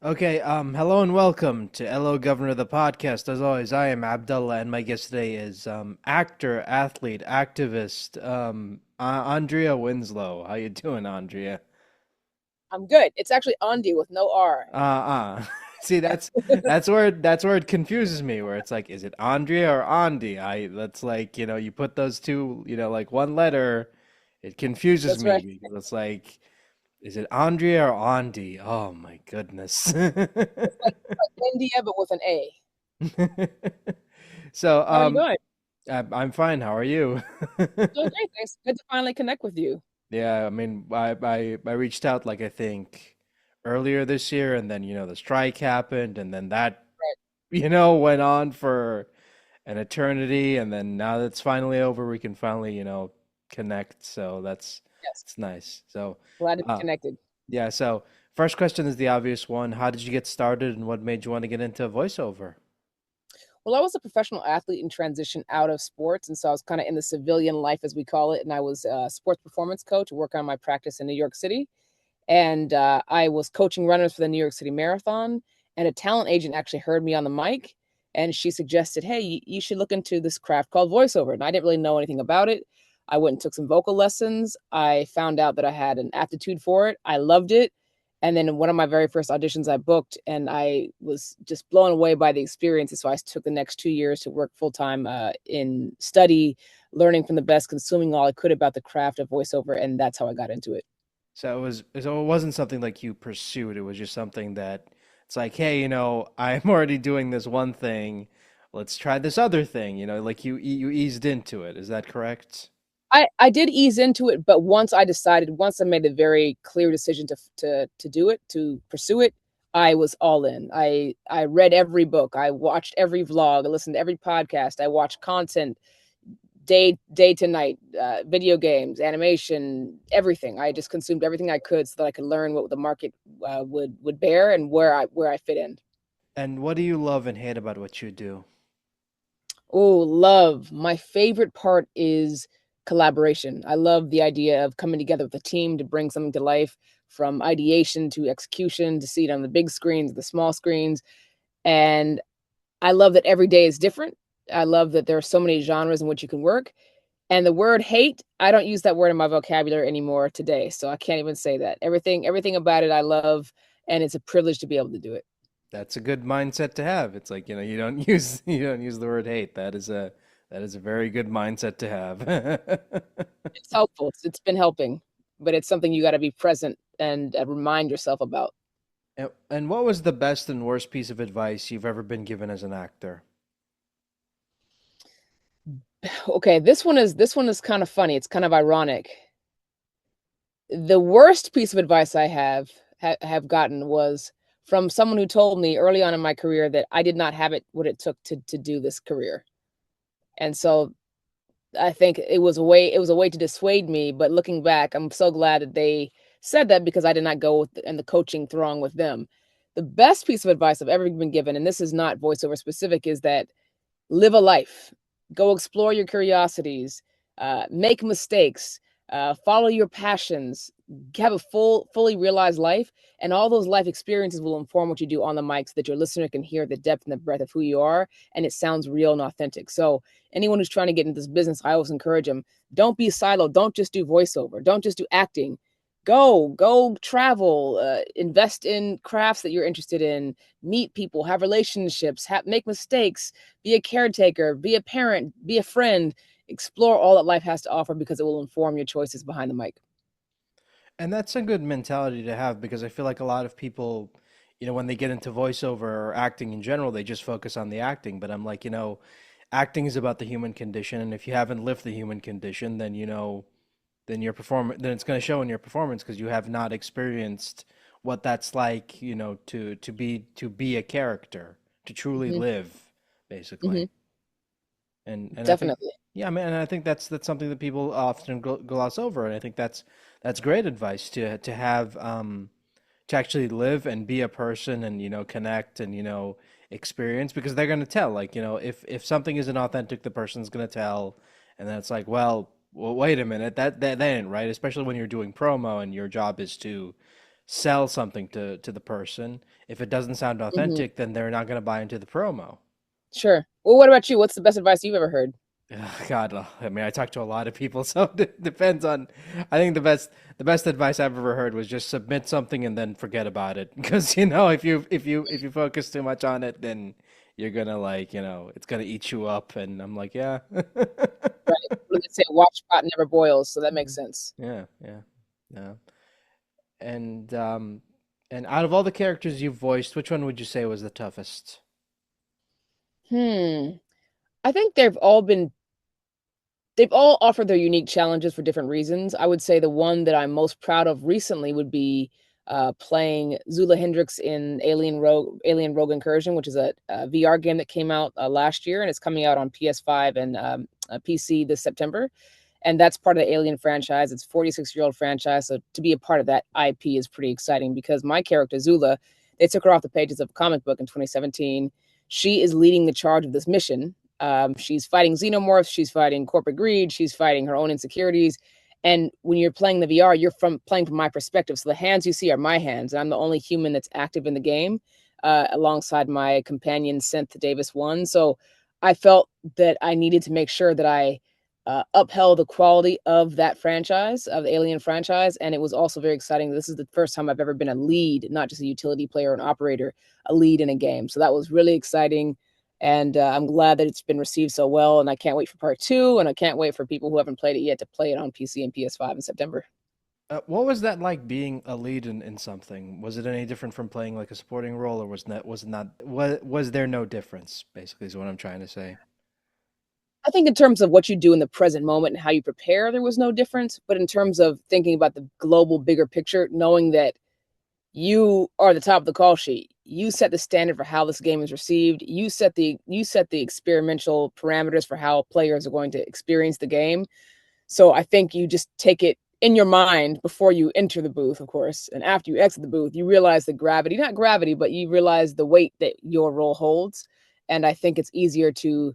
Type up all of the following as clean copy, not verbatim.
Okay, hello and welcome to Hello Governor the podcast. As always, I am Abdullah, and my guest today is actor, athlete, activist, Andrea Winslow. How you doing, Andrea? I'm good. It's actually Andia with no R. See, that's where it confuses me. Where it's like, is it Andrea or Andi? That's like you put those two, like one letter, it confuses That's me right. because it's like, is it Andrea or Andi? Oh my goodness. Like India, but with an A. So, How are you doing? I'm fine. How are you? I'm doing great. Thanks. Good to finally connect with you. Yeah, I mean, I reached out like I think earlier this year, and then the strike happened, and then that Right. went on for an eternity, and then now that's finally over, we can finally connect. So that's Yes. it's nice. So, Glad to be uh, connected. yeah. So first question is the obvious one: how did you get started, and what made you want to get into voiceover? Well, I was a professional athlete in transition out of sports. And so I was kind of in the civilian life, as we call it. And I was a sports performance coach, working on my practice in New York City. And I was coaching runners for the New York City Marathon. And a talent agent actually heard me on the mic. And she suggested, hey, you should look into this craft called voiceover. And I didn't really know anything about it. I went and took some vocal lessons. I found out that I had an aptitude for it. I loved it. And then one of my very first auditions I booked, and I was just blown away by the experiences. So I took the next 2 years to work full time in study, learning from the best, consuming all I could about the craft of voiceover, and that's how I got into it. So it wasn't something like you pursued. It was just something that it's like, hey, I'm already doing this one thing. Let's try this other thing. Like you eased into it. Is that correct? I did ease into it, but once I made a very clear decision to do it, to pursue it, I was all in. I read every book, I watched every vlog, I listened to every podcast, I watched content day to night, video games, animation, everything. I just consumed everything I could so that I could learn what the market would bear and where I fit in. And what do you love and hate about what you do? Oh, love. My favorite part is collaboration. I love the idea of coming together with a team to bring something to life, from ideation to execution, to see it on the big screens, the small screens. And I love that every day is different. I love that there are so many genres in which you can work. And the word hate, I don't use that word in my vocabulary anymore today. So I can't even say that. Everything about it I love, and it's a privilege to be able to do it. That's a good mindset to have. It's like, you don't use you don't use the word hate. That is a very good mindset to have. It's helpful. It's been helping, but it's something you got to be present and remind yourself about. And what was the best and worst piece of advice you've ever been given as an actor? Okay, this one is kind of funny. It's kind of ironic. The worst piece of advice I have gotten was from someone who told me early on in my career that I did not have it what it took to do this career. And so I think it was a way to dissuade me, but looking back, I'm so glad that they said that because I did not go in the coaching throng with them. The best piece of advice I've ever been given, and this is not voiceover specific, is that live a life, go explore your curiosities, make mistakes, follow your passions, have a fully realized life, and all those life experiences will inform what you do on the mic so that your listener can hear the depth and the breadth of who you are, and it sounds real and authentic. So anyone who's trying to get into this business, I always encourage them: don't be siloed, don't just do voiceover, don't just do acting. Go travel, invest in crafts that you're interested in, meet people, have relationships, make mistakes, be a caretaker, be a parent, be a friend, explore all that life has to offer because it will inform your choices behind the mic. And that's a good mentality to have because I feel like a lot of people, when they get into voiceover or acting in general, they just focus on the acting. But I'm like, acting is about the human condition, and if you haven't lived the human condition, then then it's going to show in your performance because you have not experienced what that's like, to be a character, to truly Hmm. live, basically. Hmm. And I think, Definitely. yeah, I mean, and I think that's something that people often gloss over, and I think that's great advice to have to actually live and be a person and connect and experience because they're going to tell, like, if something isn't authentic, the person's going to tell, and then it's like, well, wait a minute, that ain't right, especially when you're doing promo and your job is to sell something to the person. If it doesn't sound Hmm. authentic, then they're not going to buy into the promo. Sure. Well, what about you? What's the best advice you've ever heard? Ugh, God, I mean, I talk to a lot of people, so it depends on. I think the best advice I've ever heard was just submit something and then forget about it. Because if you focus too much on it, then you're gonna like it's gonna eat you up. And I'm like, yeah, Right. What do they say? Watch pot never boils. So that makes sense. yeah, yeah, yeah. And out of all the characters you've voiced, which one would you say was the toughest? Hmm. I think they've all offered their unique challenges for different reasons. I would say the one that I'm most proud of recently would be playing Zula Hendricks in Alien Rogue Incursion, which is a VR game that came out last year, and it's coming out on PS5 and PC this September. And that's part of the Alien franchise. It's a 46-year-old franchise, so to be a part of that IP is pretty exciting because my character Zula, they took her off the pages of a comic book in 2017. She is leading the charge of this mission. She's fighting xenomorphs, she's fighting corporate greed, she's fighting her own insecurities. And when you're playing the VR, you're playing from my perspective. So the hands you see are my hands, and I'm the only human that's active in the game, alongside my companion Synth Davis One. So I felt that I needed to make sure that I upheld the quality of that franchise, of the Alien franchise. And it was also very exciting. This is the first time I've ever been a lead, not just a utility player or an operator, a lead in a game. So that was really exciting. And I'm glad that it's been received so well. And I can't wait for part two. And I can't wait for people who haven't played it yet to play it on PC and PS5 in September. What was that like being a lead in something? Was it any different from playing like a supporting role, or was it not? Was there no difference? Basically, is what I'm trying to say. I think in terms of what you do in the present moment and how you prepare, there was no difference. But in terms of thinking about the global, bigger picture, knowing that you are the top of the call sheet. You set the standard for how this game is received. You set the experimental parameters for how players are going to experience the game. So I think you just take it in your mind before you enter the booth, of course, and after you exit the booth, you realize the gravity, not gravity, but you realize the weight that your role holds. And I think it's easier to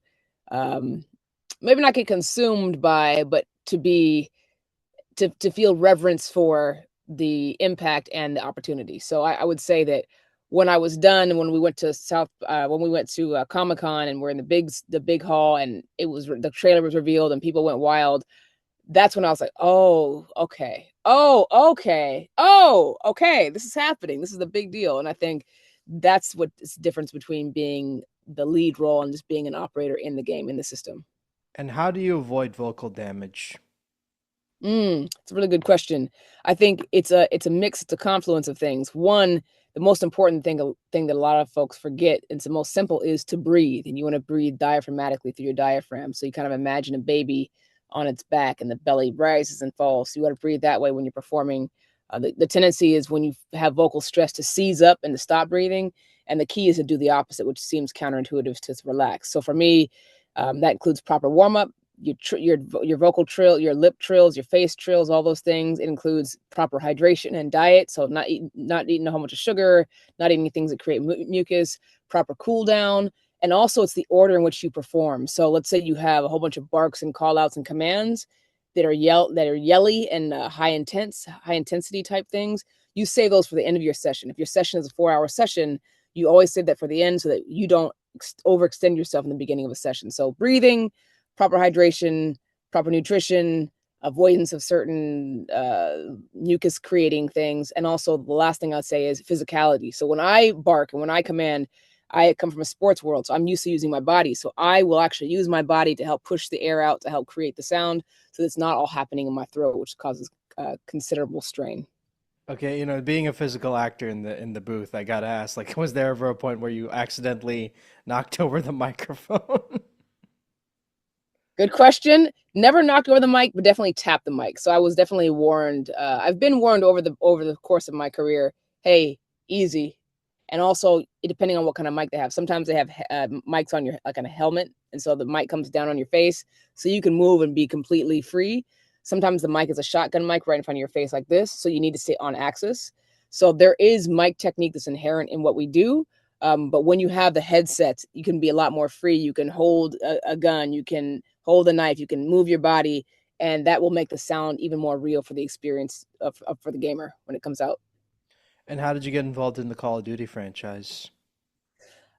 um, maybe not get consumed by, but to feel reverence for the impact and the opportunity. So I would say that when I was done, when we went to Comic Con and we're in the big hall, and it was the trailer was revealed and people went wild. That's when I was like, oh, okay, oh, okay, oh, okay, this is happening. This is the big deal, and I think that's what is the difference between being the lead role and just being an operator in the game in the system. And how do you avoid vocal damage? It's a really good question. I think it's a mix, it's a confluence of things. One, the most important thing that a lot of folks forget, and it's the most simple, is to breathe. And you want to breathe diaphragmatically through your diaphragm. So you kind of imagine a baby on its back and the belly rises and falls. So you want to breathe that way when you're performing. The tendency is when you have vocal stress to seize up and to stop breathing. And the key is to do the opposite, which seems counterintuitive, to relax. So for me, that includes proper warm up, your vocal trill, your lip trills, your face trills, all those things. It includes proper hydration and diet, so not eating a whole bunch of sugar, not eating things that create mucus, proper cool down, and also it's the order in which you perform. So let's say you have a whole bunch of barks and call outs and commands that are yelly and high intensity type things. You save those for the end of your session. If your session is a 4-hour session, you always save that for the end so that you don't overextend yourself in the beginning of a session. So breathing, proper hydration, proper nutrition, avoidance of certain mucus creating things. And also, the last thing I'd say is physicality. So when I bark and when I command, I come from a sports world, so I'm used to using my body. So I will actually use my body to help push the air out to help create the sound, so it's not all happening in my throat, which causes considerable strain. Okay, being a physical actor in the booth, I gotta ask, like, was there ever a point where you accidentally knocked over the microphone? Good question. Never knocked over the mic, but definitely tapped the mic. So I was definitely warned. I've been warned over the course of my career. Hey, easy. And also, depending on what kind of mic they have, sometimes they have mics on your like on a helmet, and so the mic comes down on your face, so you can move and be completely free. Sometimes the mic is a shotgun mic right in front of your face like this, so you need to stay on axis. So there is mic technique that's inherent in what we do. But when you have the headset, you can be a lot more free. You can hold a gun, you can hold a knife, you can move your body, and that will make the sound even more real for the experience for the gamer when it comes out. And how did you get involved in the Call of Duty franchise?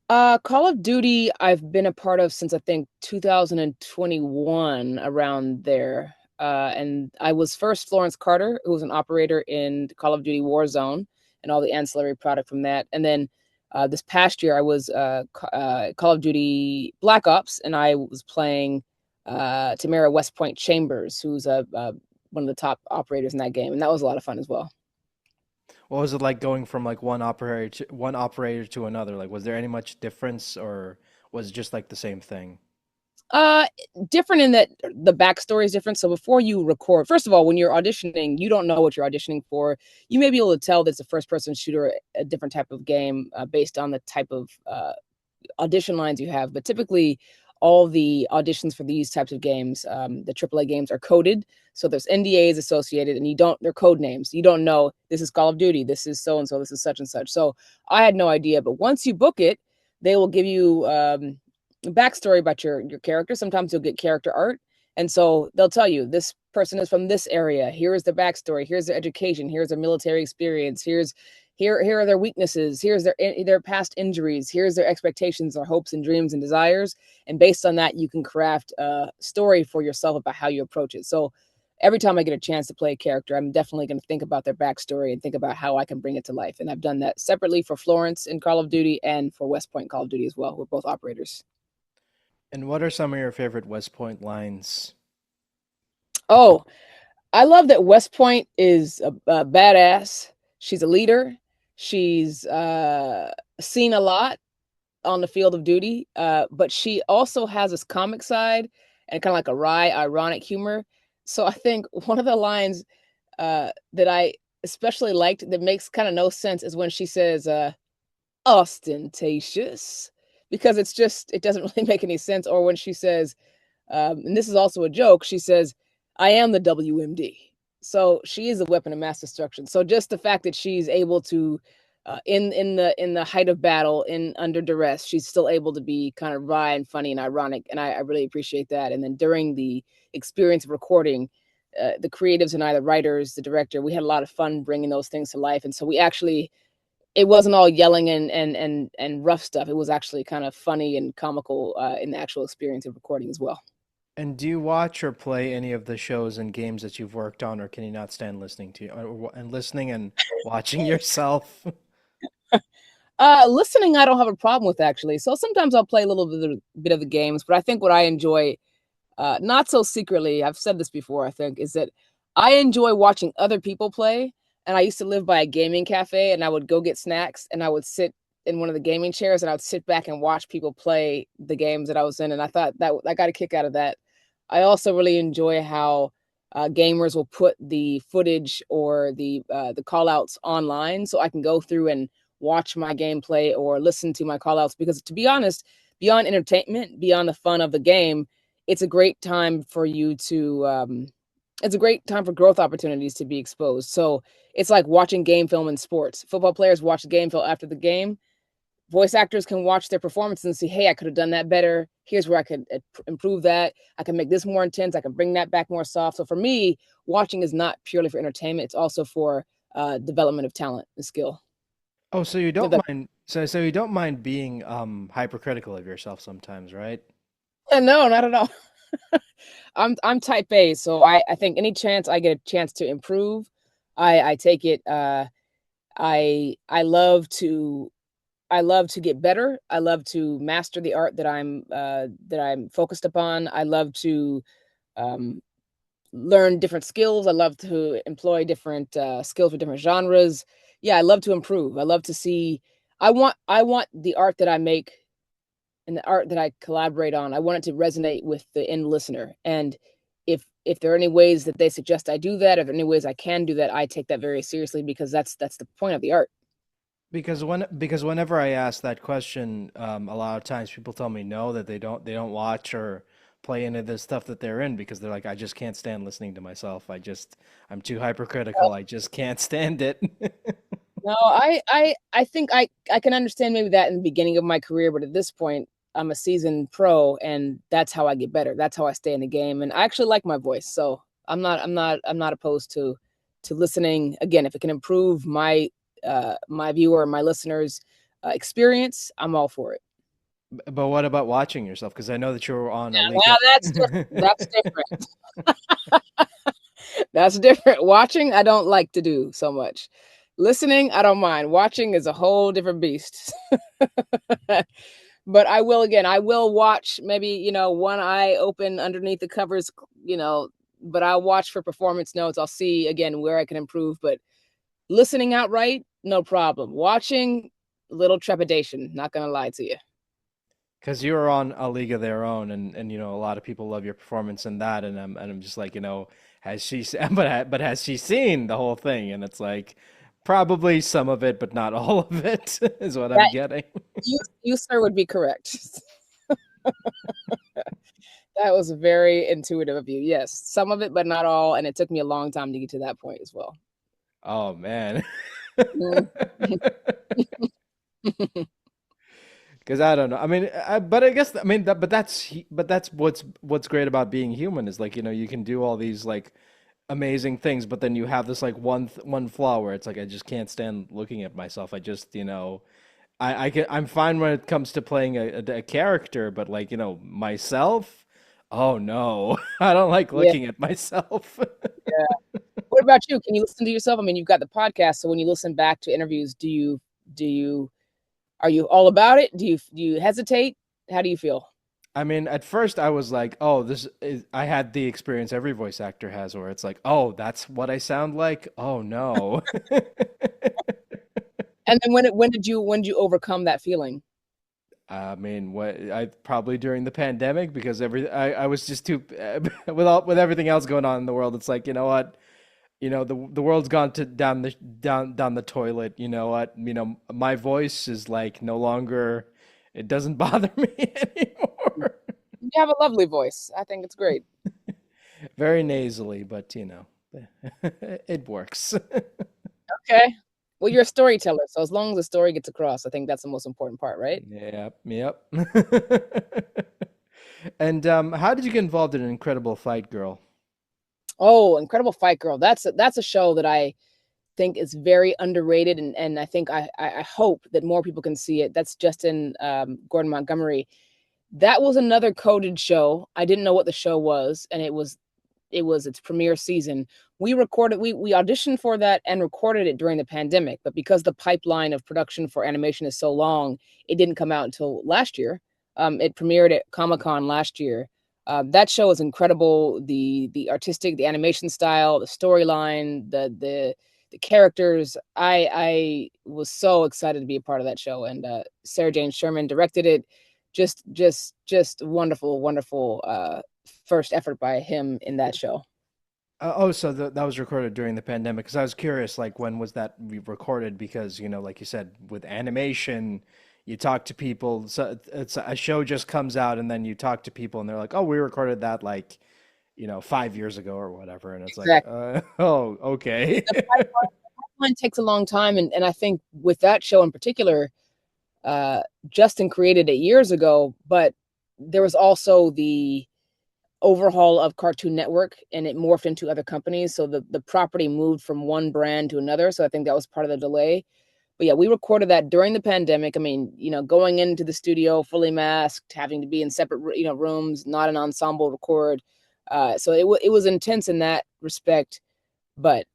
Call of Duty, I've been a part of since I think 2021, around there. And I was first Florence Carter, who was an operator in Call of Duty Warzone and all the ancillary product from that. And then this past year, I was Call of Duty Black Ops, and I was playing Tamira Westpoint Chambers, who's one of the top operators in that game. And that was a lot of fun as well. What was it like going from like one operator to another? Like, was there any much difference, or was it just like the same thing? Uh, Different in that the backstory is different. So before you record, first of all, when you're auditioning, you don't know what you're auditioning for. You may be able to tell that it's a first-person shooter, a different type of game, based on the type of audition lines you have. But typically, all the auditions for these types of games, the AAA games, are coded. So there's NDAs associated, and they're code names. You don't know this is Call of Duty, this is so and so, this is such and such. So I had no idea. But once you book it, they will give you backstory about your character. Sometimes you'll get character art, and so they'll tell you this person is from this area. Here is the backstory. Here's their education. Here's their military experience. Here are their weaknesses. Here's their past injuries. Here's their expectations, their hopes and dreams and desires. And based on that, you can craft a story for yourself about how you approach it. So every time I get a chance to play a character, I'm definitely going to think about their backstory and think about how I can bring it to life. And I've done that separately for Florence in Call of Duty and for Westpoint Call of Duty as well. We're both operators. And what are some of your favorite West Point lines? Oh, I love that West Point is a badass. She's a leader. She's seen a lot on the field of duty, but she also has this comic side and kind of like a wry, ironic humor. So I think one of the lines that I especially liked that makes kind of no sense is when she says, ostentatious, because it doesn't really make any sense. Or when she says, and this is also a joke, she says, I am the WMD. So she is a weapon of mass destruction. So just the fact that she's able to, in the height of battle, in under duress, she's still able to be kind of wry and funny and ironic, and I really appreciate that. And then during the experience of recording, the creatives and I, the writers, the director, we had a lot of fun bringing those things to life. And so we actually, it wasn't all yelling and rough stuff. It was actually kind of funny and comical in the actual experience of recording as well. And do you watch or play any of the shows and games that you've worked on, or can you not stand listening to and listening and watching yourself? Listening, I don't have a problem with actually. So sometimes I'll play a little bit of the games, but I think what I enjoy, not so secretly, I've said this before, I think, is that I enjoy watching other people play. And I used to live by a gaming cafe, and I would go get snacks, and I would sit in one of the gaming chairs, and I would sit back and watch people play the games that I was in. And I thought that I got a kick out of that. I also really enjoy how gamers will put the footage or the call outs online, so I can go through and watch my gameplay or listen to my call outs. Because to be honest, beyond entertainment, beyond the fun of the game, it's a great time for you to it's a great time for growth opportunities to be exposed. So it's like watching game film in sports. Football players watch the game film after the game. Voice actors can watch their performance and see, hey, I could have done that better. Here's where I could improve that. I can make this more intense. I can bring that back more soft. So for me, watching is not purely for entertainment. It's also for development of talent and skill. Oh, so you So don't that, mind, so you don't mind being hypercritical of yourself sometimes, right? no, not at all. I'm type A, so I think any chance I get a chance to improve, I take it. I love to get better. I love to master the art that I'm focused upon. I love to um, learn different skills. I love to employ different skills for different genres. Yeah, I love to improve. I love to see. I want the art that I make and the art that I collaborate on. I want it to resonate with the end listener. And if there are any ways that they suggest I do that, if there are any ways I can do that, I take that very seriously, because that's the point of the art. Because whenever I ask that question, a lot of times people tell me no, that they don't watch or play any of the stuff that they're in because they're like, I just can't stand listening to myself. I'm too hypercritical. I just can't stand it. No, I think I can understand maybe that in the beginning of my career, but at this point, I'm a seasoned pro, and that's how I get better. That's how I stay in the game, and I actually like my voice, so I'm not opposed to listening again if it can improve my my viewer, my listeners experience, I'm all for it. But what about watching yourself? Because I know that you were on a Now Liga. that's different. That's different. Watching, I don't like to do so much. Listening, I don't mind. Watching is a whole different beast. But I will, again, I will watch maybe, one eye open underneath the covers, but I'll watch for performance notes. I'll see again where I can improve. But listening outright, no problem. Watching, little trepidation, not gonna lie to you. Because you were on A League of Their Own, and a lot of people love your performance in that, and I'm just like, has she but has she seen the whole thing? And it's like probably some of it, but not all of it is what I'm That getting. you sir would be correct. That was very intuitive of you. Yes, some of it, but not all. And it took me a long time to get to that point as well. Oh man. Mm. Because I don't know. I mean, but I guess I mean that, but that's what's great about being human is like you can do all these like amazing things, but then you have this like one flaw where it's like I just can't stand looking at myself. I just I'm fine when it comes to playing a character, but like myself, oh no, I don't like Yeah, looking at myself. yeah. What about you? Can you listen to yourself? I mean, you've got the podcast, so when you listen back to interviews, do you are you all about it? Do you hesitate? How do you feel? I mean, at first I was like, oh, I had the experience every voice actor has where it's like, oh, that's what I sound like. Oh no. And then when did you overcome that feeling? I mean, what I probably during the pandemic because I was just too with everything else going on in the world. It's like, you know what? The world's gone to down the toilet. You know what? My voice is like no longer, it doesn't bother me anymore. You have a lovely voice. I think it's great. Very nasally, but it works. Okay. Well, you're a storyteller, so as long as the story gets across, I think that's the most important part, right? Yep, yep. And how did you get involved in Incredible Fight Girl? Oh, Incredible Fight Girl. That's a show that I think is very underrated, and I think I hope that more people can see it. That's Justin Gordon Montgomery. That was another coded show. I didn't know what the show was, and it was its premiere season. We auditioned for that and recorded it during the pandemic, but because the pipeline of production for animation is so long, it didn't come out until last year. It premiered at Comic-Con last year. That show is incredible. The artistic, the animation style, the storyline, the characters. I was so excited to be a part of that show, and Sarah Jane Sherman directed it. Just wonderful, wonderful first effort by him in that show. Oh, so that was recorded during the pandemic. Because I was curious, like, when was that recorded? Because, like you said, with animation, you talk to people. So it's a show just comes out, and then you talk to people, and they're like, "Oh, we recorded that like, 5 years ago or whatever." And it's like, Exactly. oh, okay. The pipeline takes a long time, and I think with that show in particular, Justin created it years ago, but there was also the overhaul of Cartoon Network, and it morphed into other companies. So the property moved from one brand to another. So I think that was part of the delay. But yeah, we recorded that during the pandemic. I mean, going into the studio fully masked, having to be in separate, rooms, not an ensemble record. So it was intense in that respect. But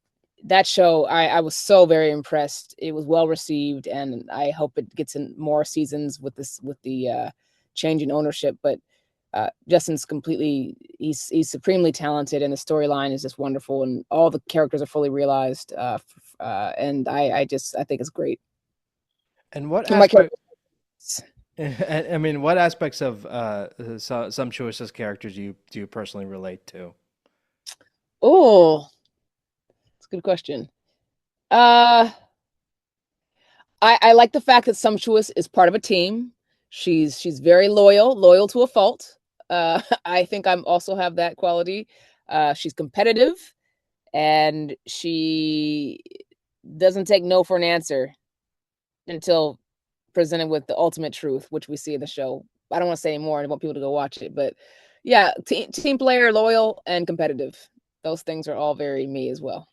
that show, I was so very impressed. It was well received, and I hope it gets in more seasons with the change in ownership. But Justin's he's supremely talented, and the storyline is just wonderful, and all the characters are fully realized. And I think it's great. And what And my aspect? character, I mean, what aspects of Sumptuous's characters do you personally relate to? oh, it's a good question. Uh, I like the fact that Sumptuous is part of a team. She's very loyal to a fault. I think I'm also have that quality. She's competitive, and she doesn't take no for an answer until presented with the ultimate truth, which we see in the show. I don't want to say any more. I want people to go watch it, but yeah, team player, loyal, and competitive. Those things are all very me as well.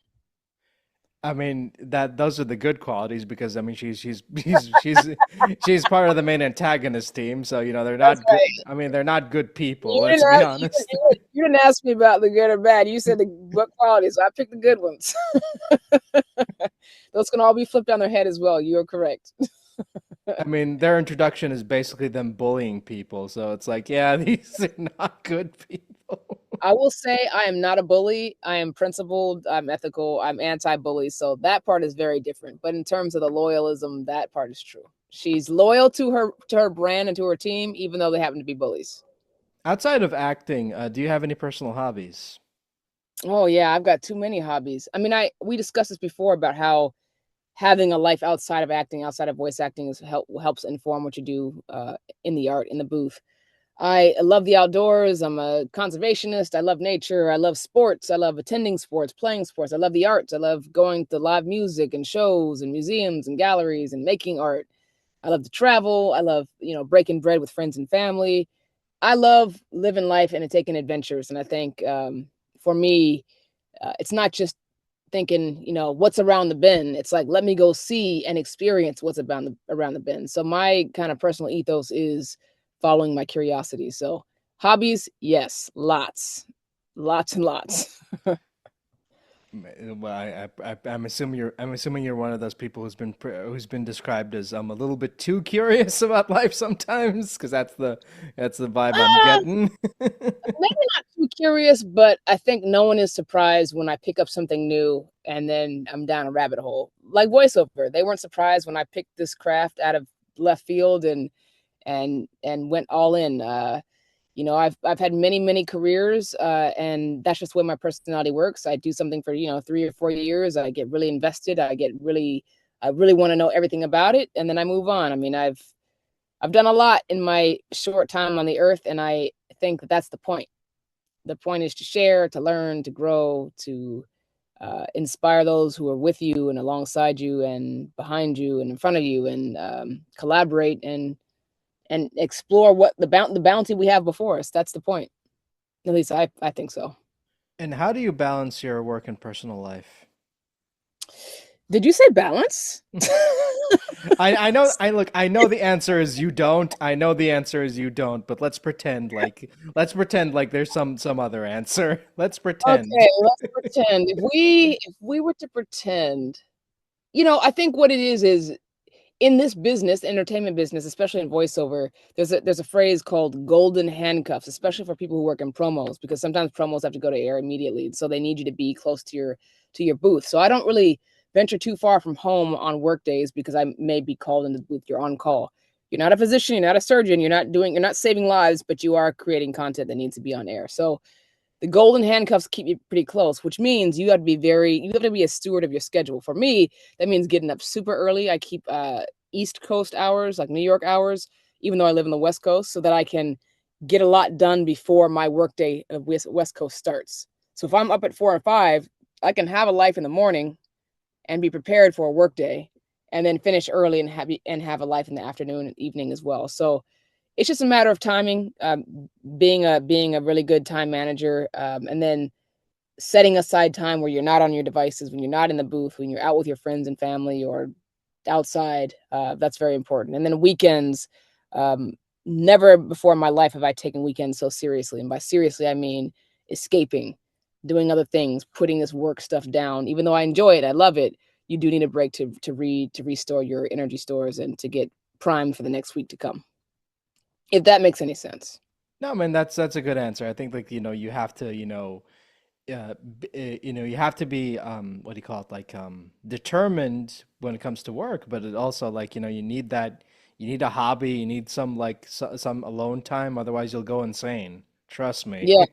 I mean that those are the good qualities because I mean she's part of the main antagonist team, so you know they're That's not good. right. I mean they're not good people. You Let's didn't be ask, honest. you didn't ask me about the good or bad. You said the what qualities, so I picked the good ones. Those can all be flipped on their head as well. You are correct. I mean their introduction is basically them bullying people, so it's like yeah, these are not good people. I will say I am not a bully. I am principled. I'm ethical. I'm anti-bully. So that part is very different. But in terms of the loyalism, that part is true. She's loyal to her brand and to her team, even though they happen to be bullies. Outside of acting, do you have any personal hobbies? Oh yeah, I've got too many hobbies. I mean, I we discussed this before about how having a life outside of acting, outside of voice acting, helps inform what you do in the art in the booth. I love the outdoors. I'm a conservationist. I love nature. I love sports. I love attending sports, playing sports. I love the arts. I love going to live music and shows and museums and galleries and making art. I love to travel. I love, breaking bread with friends and family. I love living life and taking adventures. And I think for me, it's not just thinking, what's around the bend. It's like, let me go see and experience what's around the bend. So my kind of personal ethos is following my curiosity. So hobbies, yes, lots and lots. Well, I'm assuming you're one of those people who's been described as a little bit too curious about life sometimes, because that's the vibe I'm uh, getting. Maybe not too curious, but I think no one is surprised when I pick up something new and then I'm down a rabbit hole. Like voiceover, they weren't surprised when I picked this craft out of left field and went all in. I've had many careers, and that's just the way my personality works. I do something for 3 or 4 years. I get really invested. I really want to know everything about it, and then I move on. I mean, I've done a lot in my short time on the earth, and I think that's the point. The point is to share, to learn, to grow, to inspire those who are with you and alongside you and behind you and in front of you, and collaborate and explore what the bounty we have before us. That's the point. At least I think so. And how do you balance your work and personal life? Did you say balance? I know the answer is you don't. I know the answer is you don't, but let's pretend like there's some other answer. Let's pretend. Okay, let's pretend. If we were to pretend, I think what it is in this business, entertainment business, especially in voiceover, there's a phrase called golden handcuffs, especially for people who work in promos, because sometimes promos have to go to air immediately, so they need you to be close to your booth. So I don't really venture too far from home on work days because I may be called into the booth. You're on call. You're not a physician, you're not a surgeon, you're not saving lives, but you are creating content that needs to be on air. So the golden handcuffs keep you pretty close, which means you have to be a steward of your schedule. For me, that means getting up super early. I keep East Coast hours, like New York hours, even though I live in the West Coast, so that I can get a lot done before my workday of West Coast starts. So if I'm up at 4 or 5, I can have a life in the morning and be prepared for a workday, and then finish early and have a life in the afternoon and evening as well. So it's just a matter of timing, being a really good time manager, and then setting aside time where you're not on your devices, when you're not in the booth, when you're out with your friends and family or outside. That's very important. And then weekends. Never before in my life have I taken weekends so seriously, and by seriously I mean escaping, doing other things, putting this work stuff down. Even though I enjoy it, I love it. You do need a break to read, to restore your energy stores, and to get primed for the next week to come. If that makes any sense. No, man, that's a good answer. I think like you have to you have to be what do you call it like determined when it comes to work, but it also like you need a hobby, you need some alone time, otherwise you'll go insane. Trust me. Yeah,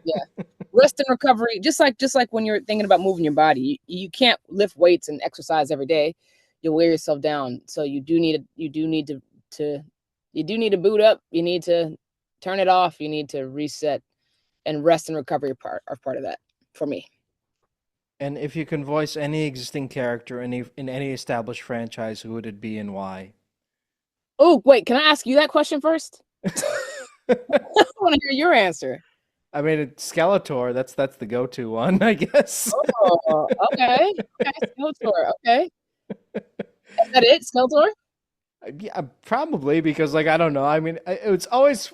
yeah. Rest and recovery, just like when you're thinking about moving your body, you can't lift weights and exercise every day. You'll wear yourself down. So to you do need to boot up. You need to turn it off. You need to reset, and rest and recovery are part of that for me. And if you can voice any existing character in any established franchise, who would it be and why? Oh, wait, can I ask you that question first? I want to hear your answer. I mean, Skeletor, that's the go-to one, I guess. Oh, okay. Okay, Skeletor. Okay. Is that it, Skeletor? Yeah, probably because like I don't know. I mean, it's always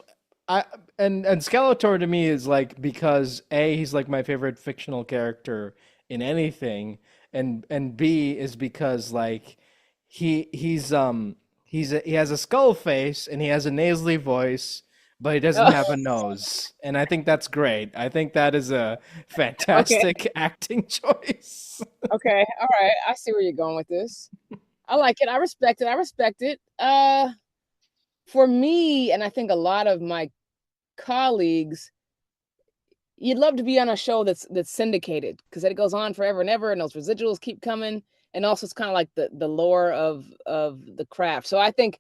I and Skeletor to me is like because A, he's like my favorite fictional character in anything, and B is because like he has a skull face and he has a nasally voice, but he doesn't have a Oh, nose. And I think that's great. I think that is a okay. fantastic acting choice. Okay. All right. I see where you're going with this. I like it. I respect it. I respect it. For me, and I think a lot of my colleagues, you'd love to be on a show that's syndicated because it goes on forever and ever, and those residuals keep coming. And also, it's kind of like the lore of the craft. So I think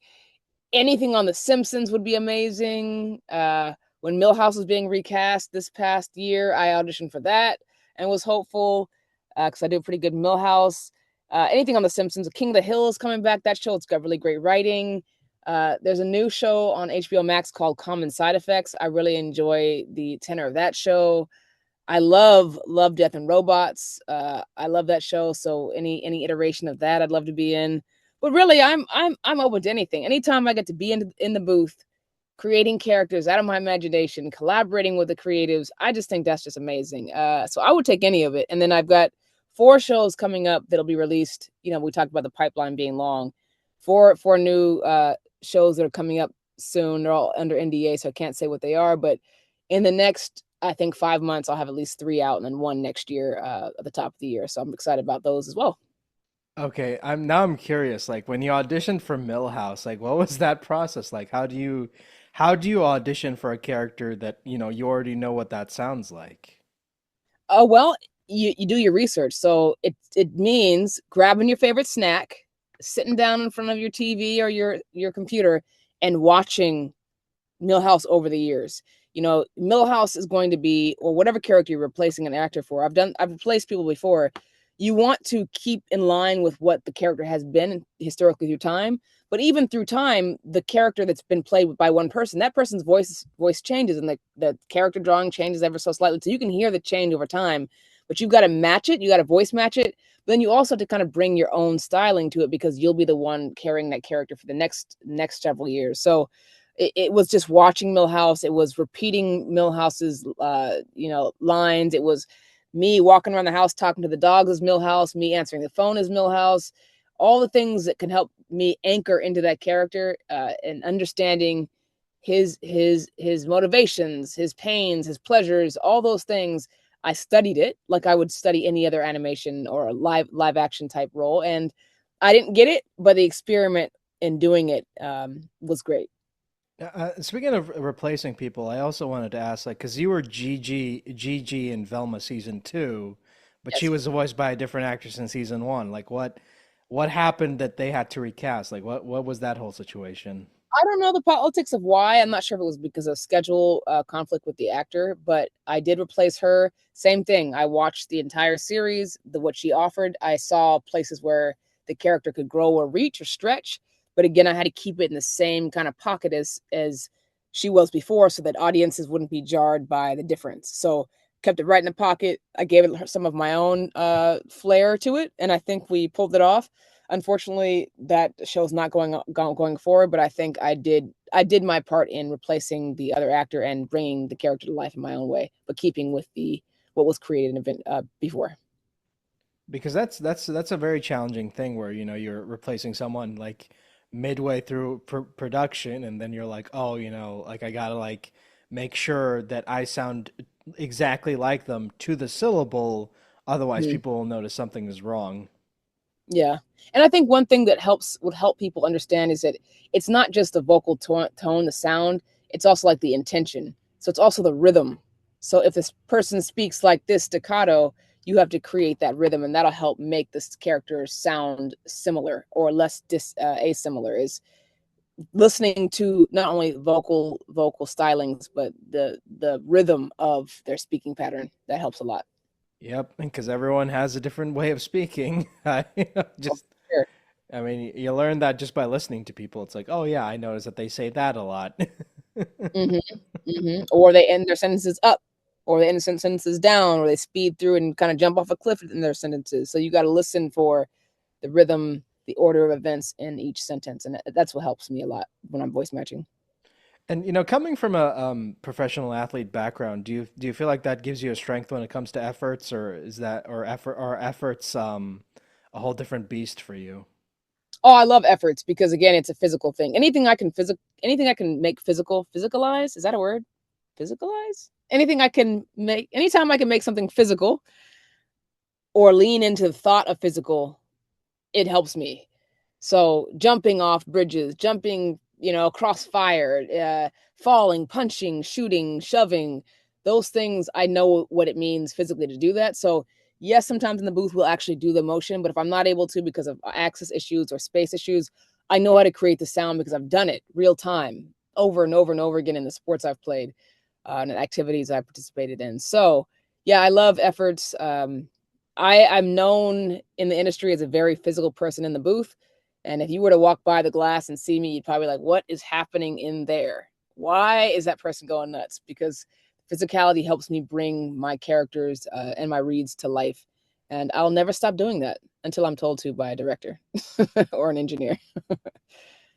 anything on The Simpsons would be amazing. When Millhouse was being recast this past year, I auditioned for that and was hopeful because I did pretty good Millhouse. Anything on The Simpsons, King of the Hill is coming back. That show, it's got really great writing. There's a new show on HBO Max called Common Side Effects. I really enjoy the tenor of that show. I love Death and Robots. I love that show. So any iteration of that, I'd love to be in. But really, I'm open to anything. Anytime I get to be in the booth, creating characters out of my imagination, collaborating with the creatives, I just think that's just amazing. So I would take any of it. And then I've got 4 shows coming up that'll be released. You know, we talked about the pipeline being long. Four new shows that are coming up soon. They're all under NDA, so I can't say what they are. But in the next, I think 5 months, I'll have at least 3 out, and then one next year at the top of the year. So I'm excited about those as well. Okay, I'm curious. Like when you auditioned for Millhouse, like what was that process like? How do you audition for a character that, you already know what that sounds like? Oh well, you do your research. So it means grabbing your favorite snack, sitting down in front of your TV or your computer, and watching Millhouse over the years. You know, Millhouse is going to be, or whatever character you're replacing an actor for. I've replaced people before. You want to keep in line with what the character has been historically through time. But even through time, the character that's been played by one person, that person's voice changes, and the character drawing changes ever so slightly. So you can hear the change over time, but you've got to match it. You got to voice match it. But then you also have to kind of bring your own styling to it because you'll be the one carrying that character for the next several years. So it was just watching Millhouse. It was repeating Millhouse's lines. It was me walking around the house talking to the dogs as Millhouse, me answering the phone as Millhouse, all the things that can help me anchor into that character and understanding his motivations, his pains, his pleasures, all those things. I studied it like I would study any other animation or a live action type role, and I didn't get it, but the experiment in doing it was great. Speaking of replacing people, I also wanted to ask, like, because you were Gigi in Velma season two, but she Yes. was voiced by a different actress in season one. Like, what happened that they had to recast? Like, what was that whole situation? I don't know the politics of why. I'm not sure if it was because of schedule conflict with the actor, but I did replace her. Same thing. I watched the entire series, what she offered. I saw places where the character could grow or reach or stretch, but again, I had to keep it in the same kind of pocket as she was before, so that audiences wouldn't be jarred by the difference. So kept it right in the pocket. I gave it some of my own flair to it, and I think we pulled it off. Unfortunately, that show's not going forward, but I think I did my part in replacing the other actor and bringing the character to life in my own way, but keeping with the what was created in event before. Because that's a very challenging thing where, you're replacing someone like midway through production, and then you're like, oh, like I gotta like make sure that I sound exactly like them to the syllable, otherwise Mhm. people will notice something is wrong. Yeah. And I think one thing that would help people understand is that it's not just the vocal tone, the sound, it's also like the intention. So it's also the rhythm. So if this person speaks like this staccato, you have to create that rhythm, and that'll help make this character sound similar or less asimilar. Is listening to not only vocal stylings, but the rhythm of their speaking pattern. That helps a lot. Yep, because everyone has a different way of speaking. I Oh, just, sure. I mean, you learn that just by listening to people. It's like, oh yeah, I notice that they say that a lot. Hmm. Hmm. Or they end their sentences up. or they end sentences down, or they speed through and kind of jump off a cliff in their sentences. So you got to listen for the rhythm, the order of events in each sentence, and that's what helps me a lot when I'm voice matching. And coming from a professional athlete background, do you feel like that gives you a strength when it comes to efforts, or is that or efforts a whole different beast for you? Oh, I love efforts because again, it's a physical thing. Anything I can make physicalize. Is that a word? Physicalize? Anything I can make, anytime I can make something physical or lean into the thought of physical, it helps me. So jumping off bridges, jumping, across fire, falling, punching, shooting, shoving, those things, I know what it means physically to do that. So yes, sometimes in the booth we'll actually do the motion, but if I'm not able to because of access issues or space issues, I know how to create the sound because I've done it real time over and over and over again in the sports I've played and activities I participated in. So yeah, I love efforts. I'm known in the industry as a very physical person in the booth. And if you were to walk by the glass and see me, you'd probably be like, what is happening in there? Why is that person going nuts? Because physicality helps me bring my characters and my reads to life. And I'll never stop doing that until I'm told to by a director or an engineer.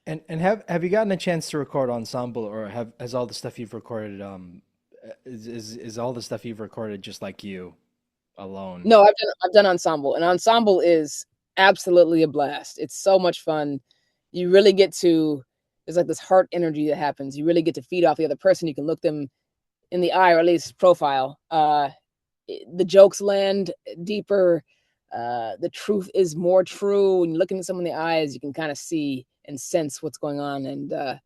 And have you gotten a chance to record ensemble, or has all the stuff you've recorded is all the stuff you've recorded just like you alone? No, I've done ensemble, and ensemble is absolutely a blast. It's so much fun. You really get to there's like this heart energy that happens. You really get to feed off the other person. You can look them in the eye, or at least profile. The jokes land deeper. The truth is more true. When you're looking at someone in the eyes, you can kind of see and sense what's going on. And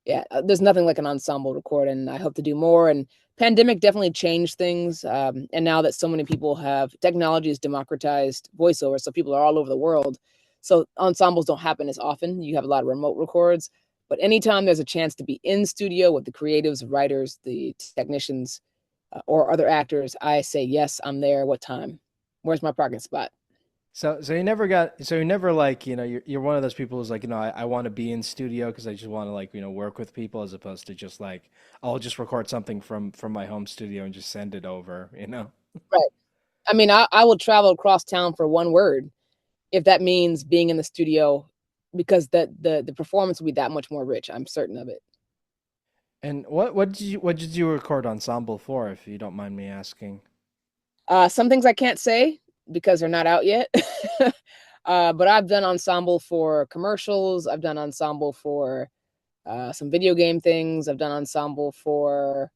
yeah, there's nothing like an ensemble record, and I hope to do more. And pandemic definitely changed things. And now that so many people have technology has democratized voiceover, so people are all over the world. So ensembles don't happen as often. You have a lot of remote records, but anytime there's a chance to be in studio with the creatives, writers, the technicians, or other actors, I say yes, I'm there. What time? Where's my parking spot? So you never like, you're one of those people who's like, I want to be in studio because I just want to like, work with people as opposed to just like, I'll just record something from my home studio and just send it over. Right. I mean, I will travel across town for one word if that means being in the studio because the performance will be that much more rich. I'm certain of it. And what did you record ensemble for, if you don't mind me asking? Some things I can't say because they're not out yet. But I've done ensemble for commercials. I've done ensemble for some video game things. I've done ensemble for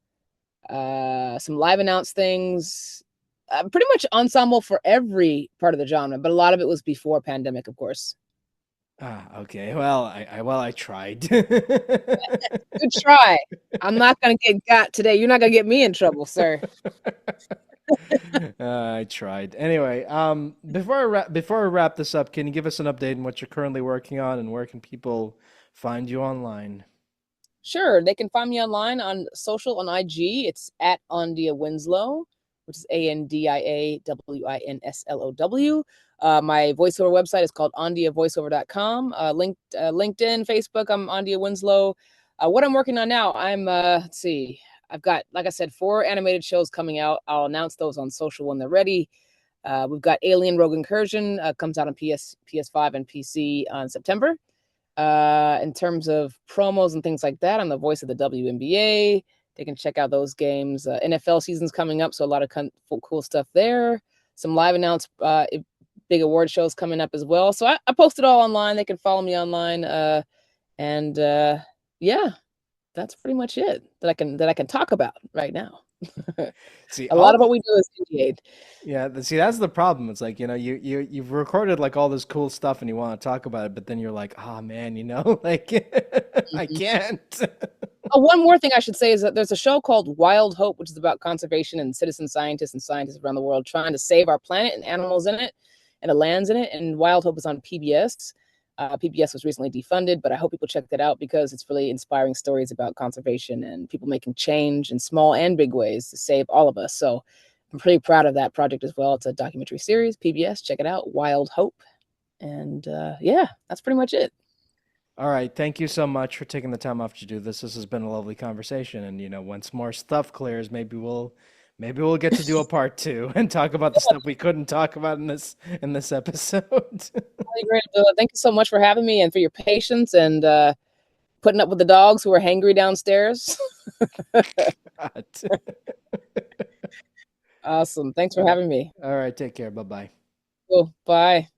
some live announce things. Pretty much ensemble for every part of the genre, but a lot of it was before pandemic, of course. Ah, okay. Well, I tried. Good try. I'm not gonna get got today. You're not gonna get me in trouble, sir. I tried. Anyway, before I wrap this up, can you give us an update on what you're currently working on and where can people find you online? Sure, they can find me online on social on IG. It's at Andia Winslow, which is ANdiaWinslow. My voiceover website is called AndiaVoiceover.com. LinkedIn, Facebook, I'm Andia Winslow. What I'm working on now, let's see, I've got, like I said, 4 animated shows coming out. I'll announce those on social when they're ready. We've got Alien Rogue Incursion, comes out on PS5, and PC on September. In terms of promos and things like that, I'm the voice of the WNBA. They can check out those games. NFL season's coming up, so a lot of cool stuff there. Some live announced big award shows coming up as well. So I post it all online. They can follow me online. And yeah, that's pretty much it that I can talk about right now. See, A lot all of what we do is indie. Yeah, see, that's the problem. It's like, you've recorded like all this cool stuff and you want to talk about it, but then you're like, oh man, like I Mhm. can't. Oh, one more thing I should say is that there's a show called Wild Hope, which is about conservation and citizen scientists and scientists around the world trying to save our planet and animals in it and the lands in it. And Wild Hope is on PBS. PBS was recently defunded, but I hope people check that out because it's really inspiring stories about conservation and people making change in small and big ways to save all of us. So I'm pretty proud of that project as well. It's a documentary series, PBS. Check it out, Wild Hope. And yeah, that's pretty much it. All right, thank you so much for taking the time off to do this. This has been a lovely conversation, and once more stuff clears, maybe Maybe we'll get to do a part two and talk about the stuff we couldn't talk about in this episode. Really great. Thank you so much for having me and for your patience and putting up with the dogs who are hangry downstairs. God. Awesome. Thanks All for right. having me. All right. Take care. Bye bye. Cool. Bye.